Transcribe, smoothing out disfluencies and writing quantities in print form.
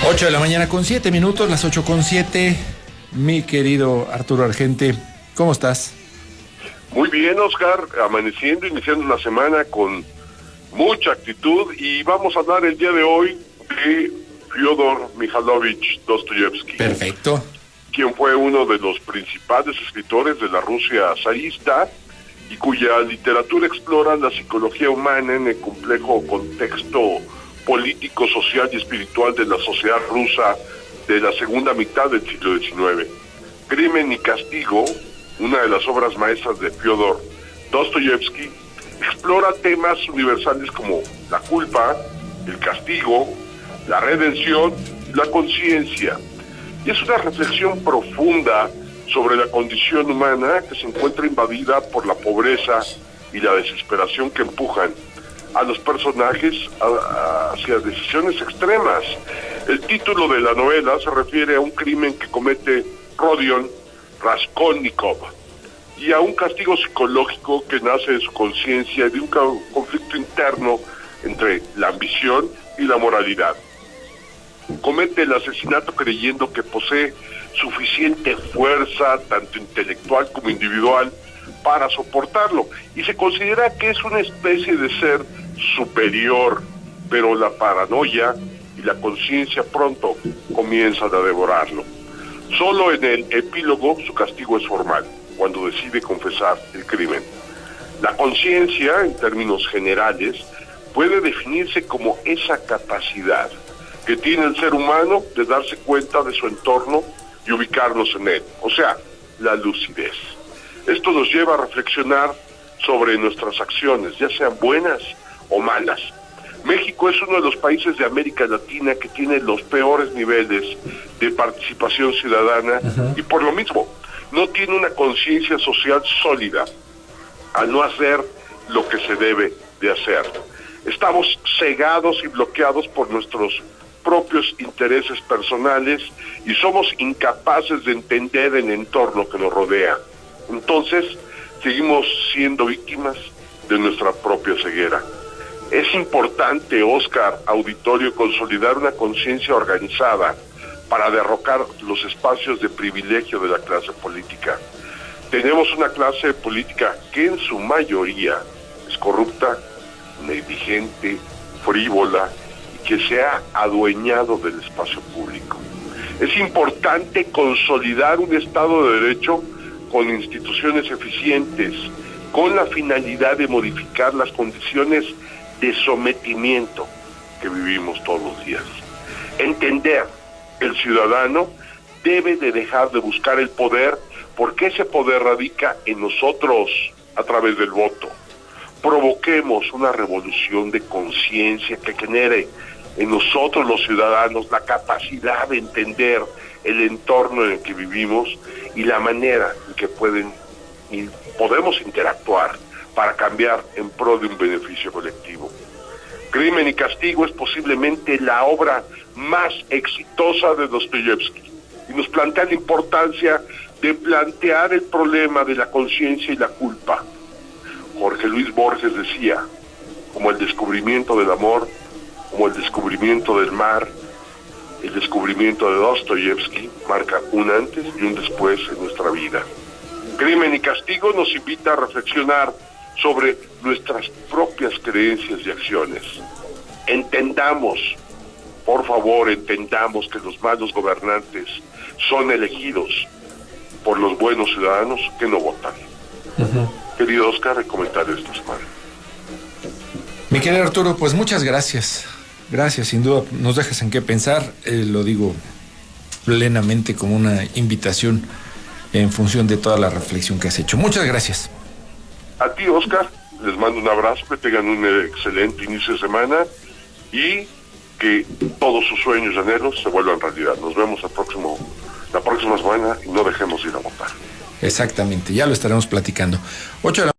8 de la mañana con 7 minutos, las 8 con 7. Mi querido Arturo Argente, ¿cómo estás? Muy bien, Oscar, amaneciendo, iniciando la semana con mucha actitud, y vamos a hablar el día de hoy de Fyodor Mikhailovich Dostoyevsky. Perfecto. Quien fue uno de los principales escritores de la Rusia zarista y cuya literatura explora la psicología humana en el complejo contexto político, social y espiritual de la sociedad rusa de la segunda mitad del siglo XIX. Crimen y Castigo, una de las obras maestras de Fyodor Dostoyevsky, explora temas universales como la culpa, el castigo, la redención, la conciencia. Y es una reflexión profunda sobre la condición humana que se encuentra invadida por la pobreza y la desesperación que empujan a los personajes hacia decisiones extremas. El título de la novela se refiere a un crimen que comete Rodion Raskolnikov y a un castigo psicológico que nace de su conciencia y de un conflicto interno entre la ambición y la moralidad. Comete el asesinato creyendo que posee suficiente fuerza, tanto intelectual como individual, para soportarlo, y se considera que es una especie de ser superior, pero la paranoia y la conciencia pronto comienzan a devorarlo. Solo en el epílogo su castigo es formal, cuando decide confesar el crimen. La conciencia, en términos generales, puede definirse como esa capacidad que tiene el ser humano de darse cuenta de su entorno y ubicarnos en él, o sea, la lucidez. Esto nos lleva a reflexionar sobre nuestras acciones, ya sean buenas o malas. México es uno de los países de América Latina que tiene los peores niveles de participación ciudadana y por lo mismo no tiene una conciencia social sólida al no hacer lo que se debe de hacer. Estamos cegados y bloqueados por nuestros propios intereses personales y somos incapaces de entender el entorno que nos rodea. Entonces, seguimos siendo víctimas de nuestra propia ceguera. Es importante, Oscar, auditorio, consolidar una conciencia organizada para derrocar los espacios de privilegio de la clase política. Tenemos una clase política que en su mayoría es corrupta, negligente, frívola, que se ha adueñado del espacio público. Es importante consolidar un Estado de Derecho con instituciones eficientes, con la finalidad de modificar las condiciones de sometimiento que vivimos todos los días. Entender que el ciudadano debe de dejar de buscar el poder porque ese poder radica en nosotros a través del voto. Provoquemos una revolución de conciencia que genere en nosotros los ciudadanos la capacidad de entender el entorno en el que vivimos y la manera en que podemos interactuar para cambiar en pro de un beneficio colectivo. Crimen y Castigo es posiblemente la obra más exitosa de Dostoyevsky y nos plantea la importancia de plantear el problema de la conciencia y la culpa. Jorge Luis Borges decía, como el descubrimiento del amor, como el descubrimiento del mar, el descubrimiento de Dostoyevsky marca un antes y un después en nuestra vida. Crimen y Castigo nos invita a reflexionar sobre nuestras propias creencias y acciones. Entendamos, por favor, entendamos que los malos gobernantes son elegidos por los buenos ciudadanos que no votan. Querido Oscar, el comentario de esta semana. Mi querido Arturo, pues muchas gracias. Gracias, sin duda nos dejas en qué pensar. Lo digo plenamente como una invitación en función de toda la reflexión que has hecho. Muchas gracias. A ti, Oscar, les mando un abrazo, que tengan un excelente inicio de semana y que todos sus sueños y anhelos se vuelvan realidad. Nos vemos la próxima semana y no dejemos ir a votar. Exactamente, ya lo estaremos platicando. 8 de la